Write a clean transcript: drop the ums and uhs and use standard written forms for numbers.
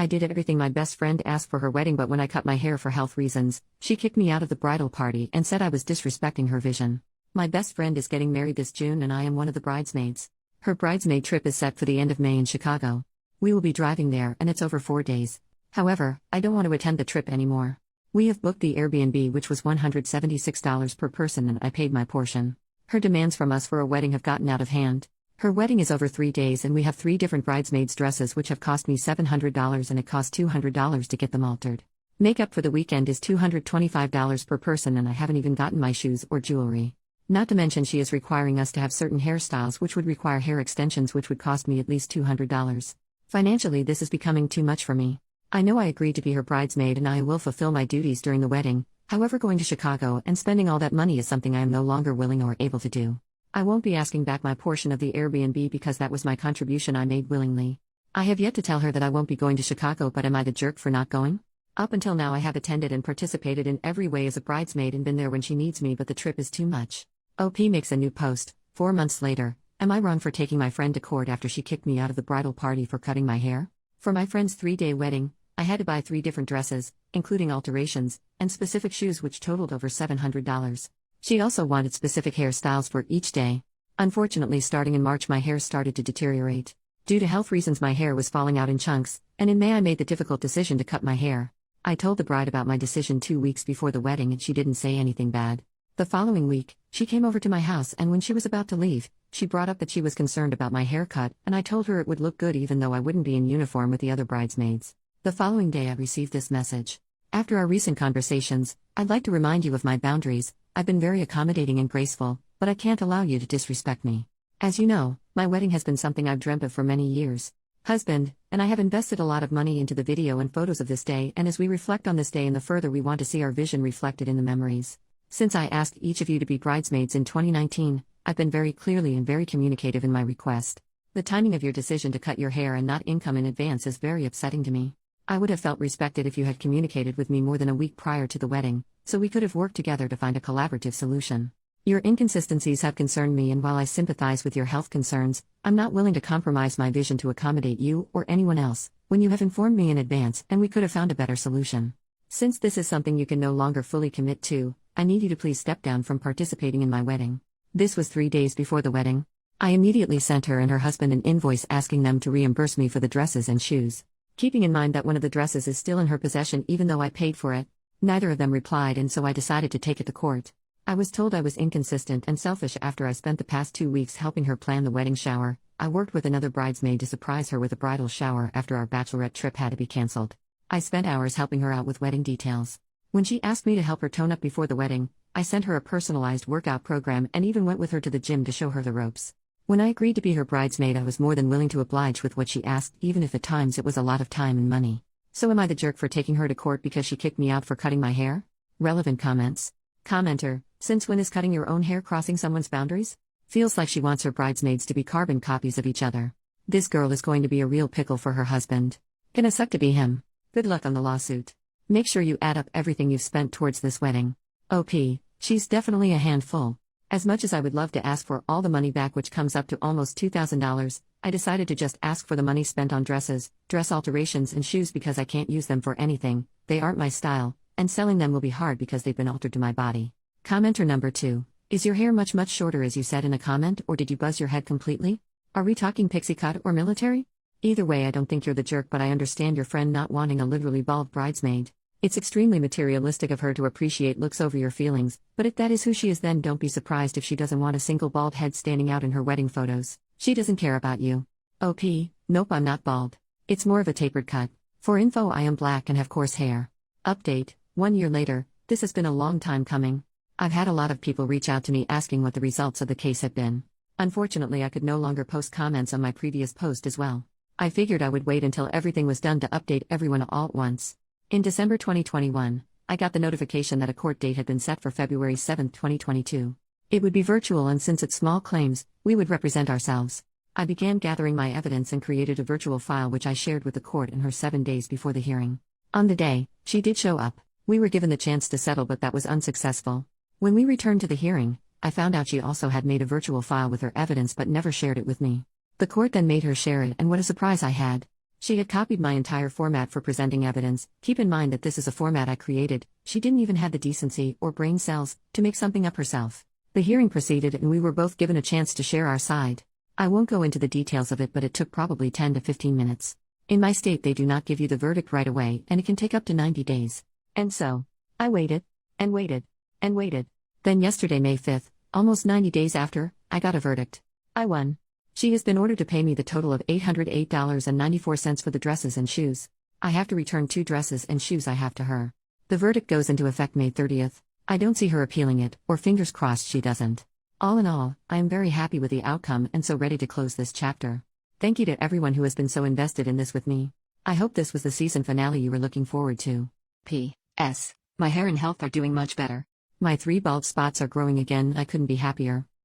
I did everything my best friend asked for her wedding, but when I cut my hair for health reasons, she kicked me out of the bridal party and said I was disrespecting her vision. My best friend is getting married this June and I am one of the bridesmaids. Her bridesmaid trip is set for the end of May in Chicago. We will be driving there and it's over 4 days. However, I don't want to attend the trip anymore. We have booked the Airbnb, which was $176 per person, and I paid my portion. Her demands from us for a wedding have gotten out of hand. Her wedding is over 3 days and we have 3 different bridesmaids' dresses which have cost me $700 and it cost $200 to get them altered. Makeup for the weekend is $225 per person and I haven't even gotten my shoes or jewelry. Not to mention she is requiring us to have certain hairstyles which would require hair extensions which would cost me at least $200. Financially, this is becoming too much for me. I know I agreed to be her bridesmaid and I will fulfill my duties during the wedding. However, going to Chicago and spending all that money is something I am no longer willing or able to do. I won't be asking back my portion of the Airbnb because that was my contribution I made willingly. I have yet to tell her that I won't be going to Chicago, but am I the jerk for not going? Up until now I have attended and participated in every way as a bridesmaid and been there when she needs me, but the trip is too much. OP makes a new post, 4 months later. Am I wrong for taking my friend to court after she kicked me out of the bridal party for cutting my hair? For my friend's 3-day wedding, I had to buy 3 different dresses, including alterations, and specific shoes which totaled over $700. She also wanted specific hairstyles for each day. Unfortunately, starting in March my hair started to deteriorate. Due to health reasons my hair was falling out in chunks, and in May I made the difficult decision to cut my hair. I told the bride about my decision 2 weeks before the wedding and she didn't say anything bad. The following week, she came over to my house and when she was about to leave, she brought up that she was concerned about my haircut and I told her it would look good even though I wouldn't be in uniform with the other bridesmaids. The following day I received this message. After our recent conversations, I'd like to remind you of my boundaries. I've been very accommodating and graceful, but I can't allow you to disrespect me. As you know, my wedding has been something I've dreamt of for many years. Husband, and I have invested a lot of money into the video and photos of this day, and as we reflect on this day and the further we want to see our vision reflected in the memories. Since I asked each of you to be bridesmaids in 2019, I've been very clearly and very communicative in my request. The timing of your decision to cut your hair and not income in advance is very upsetting to me. I would have felt respected if you had communicated with me more than a week prior to the wedding, so we could have worked together to find a collaborative solution. Your inconsistencies have concerned me, and while I sympathize with your health concerns, I'm not willing to compromise my vision to accommodate you or anyone else, when you have informed me in advance and we could have found a better solution. Since this is something you can no longer fully commit to, I need you to please step down from participating in my wedding. This was 3 days before the wedding. I immediately sent her and her husband an invoice asking them to reimburse me for the dresses and shoes. Keeping in mind that one of the dresses is still in her possession even though I paid for it, neither of them replied, and so I decided to take it to court. I was told I was inconsistent and selfish after I spent the past 2 weeks helping her plan the wedding shower. I worked with another bridesmaid to surprise her with a bridal shower after our bachelorette trip had to be cancelled. I spent hours helping her out with wedding details. When she asked me to help her tone up before the wedding, I sent her a personalized workout program and even went with her to the gym to show her the ropes. When I agreed to be her bridesmaid, I was more than willing to oblige with what she asked, even if at times it was a lot of time and money. So am I the jerk for taking her to court because she kicked me out for cutting my hair? Relevant comments. Commenter, since when is cutting your own hair crossing someone's boundaries? Feels like she wants her bridesmaids to be carbon copies of each other. This girl is going to be a real pickle for her husband. Gonna suck to be him. Good luck on the lawsuit. Make sure you add up everything you've spent towards this wedding. OP, she's definitely a handful. As much as I would love to ask for all the money back, which comes up to almost $2,000, I decided to just ask for the money spent on dresses, dress alterations and shoes because I can't use them for anything, they aren't my style, and selling them will be hard because they've been altered to my body. Commenter number 2. Is your hair much shorter as you said in a comment, or did you buzz your head completely? Are we talking pixie cut or military? Either way, I don't think you're the jerk, but I understand your friend not wanting a literally bald bridesmaid. It's extremely materialistic of her to appreciate looks over your feelings, but if that is who she is, then don't be surprised if she doesn't want a single bald head standing out in her wedding photos. She doesn't care about you. OP, nope, I'm not bald. It's more of a tapered cut. For info, I am black and have coarse hair. Update, 1 year later, this has been a long time coming. I've had a lot of people reach out to me asking what the results of the case have been. Unfortunately, I could no longer post comments on my previous post as well. I figured I would wait until everything was done to update everyone all at once. In December 2021, I got the notification that a court date had been set for February 7, 2022. It would be virtual, and since it's small claims, we would represent ourselves. I began gathering my evidence and created a virtual file which I shared with the court in her 7 days before the hearing. On the day, she did show up. We were given the chance to settle, but that was unsuccessful. When we returned to the hearing, I found out she also had made a virtual file with her evidence but never shared it with me. The court then made her share it, and what a surprise I had. She had copied my entire format for presenting evidence. Keep in mind that this is a format I created. She didn't even have the decency or brain cells to make something up herself. The hearing proceeded and we were both given a chance to share our side. I won't go into the details of it, but it took probably 10 to 15 minutes. In my state, they do not give you the verdict right away, and it can take up to 90 days. And so, I waited, and waited, and waited. Then yesterday, May 5th, almost 90 days after, I got a verdict. I won. She has been ordered to pay me the total of $808.94 for the dresses and shoes. I have to return 2 dresses and shoes I have to her. The verdict goes into effect May 30th. I don't see her appealing it, or fingers crossed she doesn't. All in all, I am very happy with the outcome and so ready to close this chapter. Thank you to everyone who has been so invested in this with me. I hope this was the season finale you were looking forward to. P.S. My hair and health are doing much better. My 3 bald spots are growing again. I couldn't be happier.